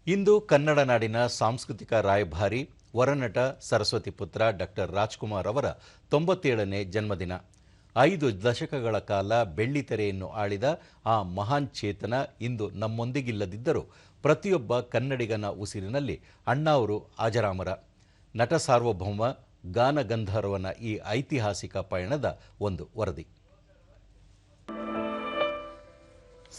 ಇಂದು ಕನ್ನಡ ನಾಡಿನ ಸಾಂಸ್ಕೃತಿಕ ರಾಯಭಾರಿ ವರನಟ ಸರಸ್ವತಿ ಪುತ್ರ ಡಾಕ್ಟರ್ ರಾಜ್ಕುಮಾರ್ ಅವರ 97ನೇ ಜನ್ಮದಿನ. 5 ದಶಕಗಳ ಕಾಲ ಬೆಳ್ಳಿತೆರೆಯನ್ನು ಆಳಿದ ಆ ಮಹಾನ್ ಚೇತನ ಇಂದು ನಮ್ಮೊಂದಿಗಿಲ್ಲದಿದ್ದರೂ ಪ್ರತಿಯೊಬ್ಬ ಕನ್ನಡಿಗನ ಉಸಿರಿನಲ್ಲಿ ಅಣ್ಣಾವರು ಅಜರಾಮರ. ನಟ ಸಾರ್ವಭೌಮ ಗಾನ ಗಂಧರ್ವನ ಈ ಐತಿಹಾಸಿಕ ಪಯಣದ ಒಂದು ವರದಿ.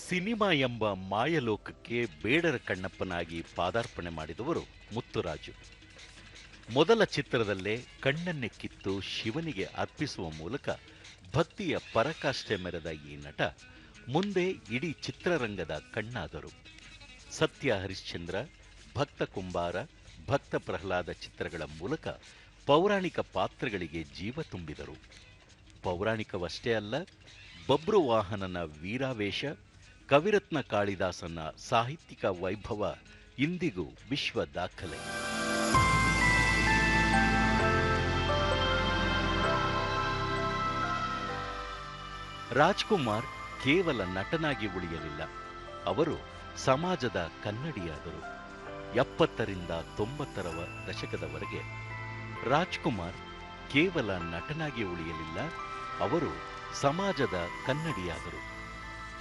ಸಿನಿಮಾ ಎಂಬ ಮಾಯಲೋಕಕ್ಕೆ ಬೇಡರ ಕಣ್ಣಪ್ಪನಾಗಿ ಪಾದಾರ್ಪಣೆ ಮಾಡಿದವರು ಮುತ್ತುರಾಜು. ಮೊದಲ ಚಿತ್ರದಲ್ಲೇ ಕಣ್ಣನ್ನೇ ಕಿತ್ತು ಶಿವನಿಗೆ ಅರ್ಪಿಸುವ ಮೂಲಕ ಭಕ್ತಿಯ ಪರಾಕಾಷ್ಠೆ ಮೆರೆದ ಈ ನಟ ಮುಂದೆ ಇಡೀ ಚಿತ್ರರಂಗದ ಕಣ್ಣಾದರು. ಸತ್ಯ ಹರಿಶ್ಚಂದ್ರ, ಭಕ್ತ ಕುಂಬಾರ, ಭಕ್ತ ಪ್ರಹ್ಲಾದ ಚಿತ್ರಗಳ ಮೂಲಕ ಪೌರಾಣಿಕ ಪಾತ್ರಗಳಿಗೆ ಜೀವ ತುಂಬಿದರು. ಪೌರಾಣಿಕವಷ್ಟೇ ಅಲ್ಲ, ಬಬ್ರುವಾಹನನ ವೀರಾವೇಶ, ಕವಿರತ್ನ ಕಾಳಿದಾಸನ ಸಾಹಿತ್ಯಿಕ ವೈಭವ ಇಂದಿಗೂ ವಿಶ್ವ ದಾಖಲೆ. ರಾಜ್ಕುಮಾರ್ ಕೇವಲ ನಟನಾಗಿ ಉಳಿಯಲಿಲ್ಲ, ಅವರು ಸಮಾಜದ ಕನ್ನಡಿಯಾದರು. 70ರಿಂದ 90ರ ದಶಕದವರೆಗೆ ರಾಜ್ಕುಮಾರ್ ಕೇವಲ ನಟನಾಗಿ ಉಳಿಯಲಿಲ್ಲ, ಅವರು ಸಮಾಜದ ಕನ್ನಡಿಯಾದರು.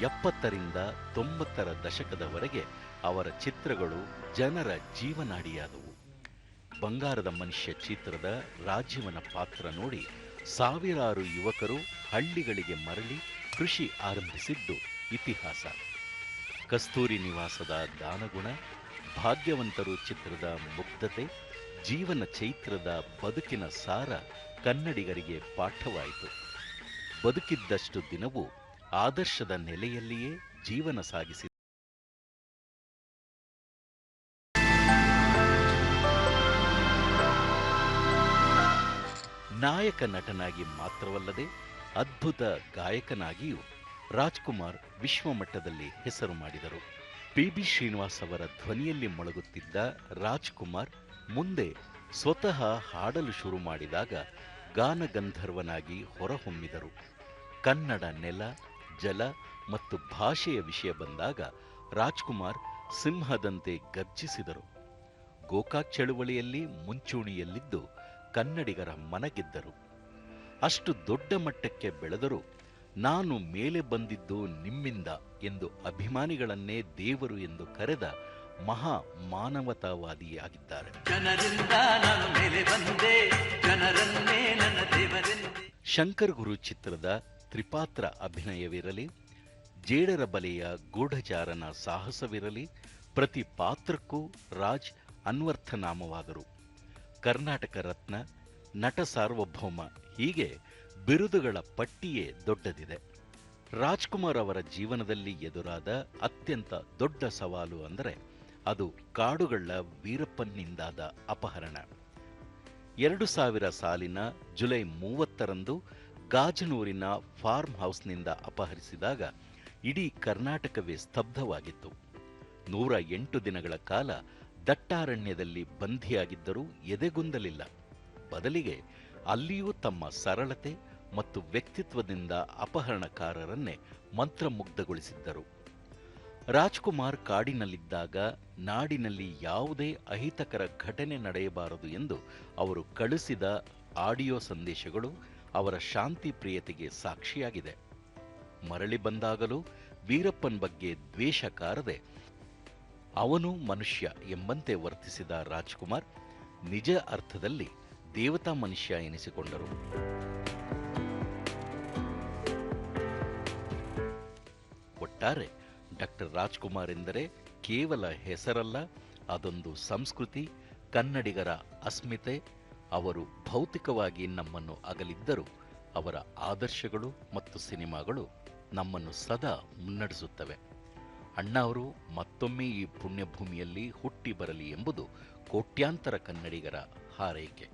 70ರಿಂದ 90ರ ದಶಕದವರೆಗೆ ಅವರ ಚಿತ್ರಗಳು ಜನರ ಜೀವನಾಡಿಯಾದವು. ಬಂಗಾರದ ಮನುಷ್ಯ ಚಿತ್ರದ ರಾಜೀವನ ಪಾತ್ರ ನೋಡಿ ಸಾವಿರಾರು ಯುವಕರು ಹಳ್ಳಿಗಳಿಗೆ ಮರಳಿ ಕೃಷಿ ಆರಂಭಿಸಿದ್ದು ಇತಿಹಾಸ. ಕಸ್ತೂರಿ ನಿವಾಸದ ದಾನಗುಣ, ಭಾಗ್ಯವಂತರು ಚಿತ್ರದ ಮುಗ್ಧತೆ, ಜೀವನ ಚೈತ್ರದ ಬದುಕಿನ ಸಾರ ಕನ್ನಡಿಗರಿಗೆ ಪಾಠವಾಯಿತು. ಬದುಕಿದ್ದಷ್ಟು ದಿನವೂ ಆದರ್ಶದ ನೆಲೆಯಲ್ಲಿಯೇ ಜೀವನ ಸಾಗಿಸಿ ನಾಯಕ ನಟನಾಗಿ ಮಾತ್ರವಲ್ಲದೆ ಅದ್ಭುತ ಗಾಯಕನಾಗಿಯೂ ರಾಜ್ಕುಮಾರ್ ವಿಶ್ವಮಟ್ಟದಲ್ಲಿ ಹೆಸರು ಮಾಡಿದರು. ಪಿ.ಬಿ. ಶ್ರೀನಿವಾಸ್ ಅವರ ಧ್ವನಿಯಲ್ಲಿ ಮೊಳಗುತ್ತಿದ್ದ ರಾಜ್ಕುಮಾರ್ ಮುಂದೆ ಸ್ವತಃ ಹಾಡಲು ಶುರು ಮಾಡಿದಾಗ ಗಾನಗಂಧರ್ವನಾಗಿ ಹೊರಹೊಮ್ಮಿದರು. ಕನ್ನಡ ನೆಲ, ಜಲ ಮತ್ತು ಭಾಷೆಯ ವಿಷಯ ಬಂದಾಗ ರಾಜ್ಕುಮಾರ್ ಸಿಂಹದಂತೆ ಗರ್ಜಿಸಿದರು. ಗೋಕಾಕ್ ಚಳುವಳಿಯಲ್ಲಿ ಮುಂಚೂಣಿಯಲ್ಲಿದ್ದು ಕನ್ನಡಿಗರ ಮನಗೆದ್ದರು. ಅಷ್ಟು ದೊಡ್ಡ ಮಟ್ಟಕ್ಕೆ ಬೆಳೆದರೂ ನಾನು ಮೇಲೆ ಬಂದಿದ್ದು ನಿಮ್ಮಿಂದ ಎಂದು ಅಭಿಮಾನಿಗಳನ್ನೇ ದೇವರು ಎಂದು ಕರೆದ ಮಹಾ ಮಾನವತಾವಾದಿಯಾಗಿದ್ದಾರೆ. ಶಂಕರ್ ಗುರು ಚಿತ್ರದ ತ್ರಿಪಾತ್ರ ಅಭಿನಯವಿರಲಿ, ಜೇಡರ ಬಲೆಯ ಗೂಢಚಾರನ ಸಾಹಸವಿರಲಿ, ಪ್ರತಿ ಪಾತ್ರಕ್ಕೂ ರಾಜ್ ಅನ್ವರ್ಥನಾಮವಾದರು. ಕರ್ನಾಟಕ ರತ್ನ, ನಟ ಸಾರ್ವಭೌಮ, ಹೀಗೆ ಬಿರುದುಗಳ ಪಟ್ಟಿಯೇ ದೊಡ್ಡದಿದೆ. ರಾಜ್ಕುಮಾರ್ ಅವರ ಜೀವನದಲ್ಲಿ ಎದುರಾದ ಅತ್ಯಂತ ದೊಡ್ಡ ಸವಾಲು ಅಂದರೆ ಅದು ಕಾಡುಗಳ್ಳ ವೀರಪ್ಪನ್ನಿಂದಾದ ಅಪಹರಣ. 2000 ಸಾಲಿನ ಜುಲೈ 30ರಂದು ಗಾಜನೂರಿನ ಫಾರ್ಮ್ ಹೌಸ್ನಿಂದ ಅಪಹರಿಸಿದಾಗ ಇಡೀ ಕರ್ನಾಟಕವೇ ಸ್ತಬ್ಧವಾಗಿತ್ತು. 108 ದಿನಗಳ ಕಾಲ ದಟ್ಟಾರಣ್ಯದಲ್ಲಿ ಬಂಧಿಯಾಗಿದ್ದರೂ ಎದೆಗುಂದಲಿಲ್ಲ. ಬದಲಿಗೆ ಅಲ್ಲಿಯೂ ತಮ್ಮ ಸರಳತೆ ಮತ್ತು ವ್ಯಕ್ತಿತ್ವದಿಂದ ಅಪಹರಣಕಾರರನ್ನೇ ಮಂತ್ರಮುಗ್ಧಗೊಳಿಸಿದ್ದರು. ರಾಜ್ಕುಮಾರ್ ಕಾಡಿನಲ್ಲಿದ್ದಾಗ ನಾಡಿನಲ್ಲಿ ಯಾವುದೇ ಅಹಿತಕರ ಘಟನೆ ನಡೆಯಬಾರದು ಎಂದು ಅವರು ಕಳಿಸಿದ ಆಡಿಯೋ ಸಂದೇಶಗಳು ಅವರ ಶಾಂತಿ ಪ್ರಿಯತೆಗೆ ಸಾಕ್ಷಿಯಾಗಿದೆ. ಮರಳಿ ಬಂದಾಗಲೂ ವೀರಪ್ಪನ್ ಬಗ್ಗೆ ದ್ವೇಷ ಕಾರದೆ ಅವನು ಮನುಷ್ಯ ಎಂಬಂತೆ ವರ್ತಿಸಿದ ರಾಜ್ಕುಮಾರ್ ನಿಜ ಅರ್ಥದಲ್ಲಿ ದೇವತಾ ಮನುಷ್ಯ ಎನಿಸಿಕೊಂಡರು. ಒಟ್ಟಾರೆ ಡಾಕ್ಟರ್ ರಾಜ್ಕುಮಾರ್ ಎಂದರೆ ಕೇವಲ ಹೆಸರಲ್ಲ, ಅದೊಂದು ಸಂಸ್ಕೃತಿ, ಕನ್ನಡಿಗರ ಅಸ್ಮಿತೆ. ಅವರು ಭೌತಿಕವಾಗಿ ನಮ್ಮನ್ನು ಅಗಲಿದ್ದರೂ ಅವರ ಆದರ್ಶಗಳು ಮತ್ತು ಸಿನಿಮಾಗಳು ನಮ್ಮನ್ನು ಸದಾ ಮುನ್ನಡೆಸುತ್ತವೆ. ಅಣ್ಣಾವರು ಮತ್ತೊಮ್ಮೆ ಈ ಪುಣ್ಯಭೂಮಿಯಲ್ಲಿ ಹುಟ್ಟಿ ಬರಲಿ ಎಂಬುದು ಕೋಟ್ಯಾಂತರ ಕನ್ನಡಿಗರ ಹಾರೈಕೆ.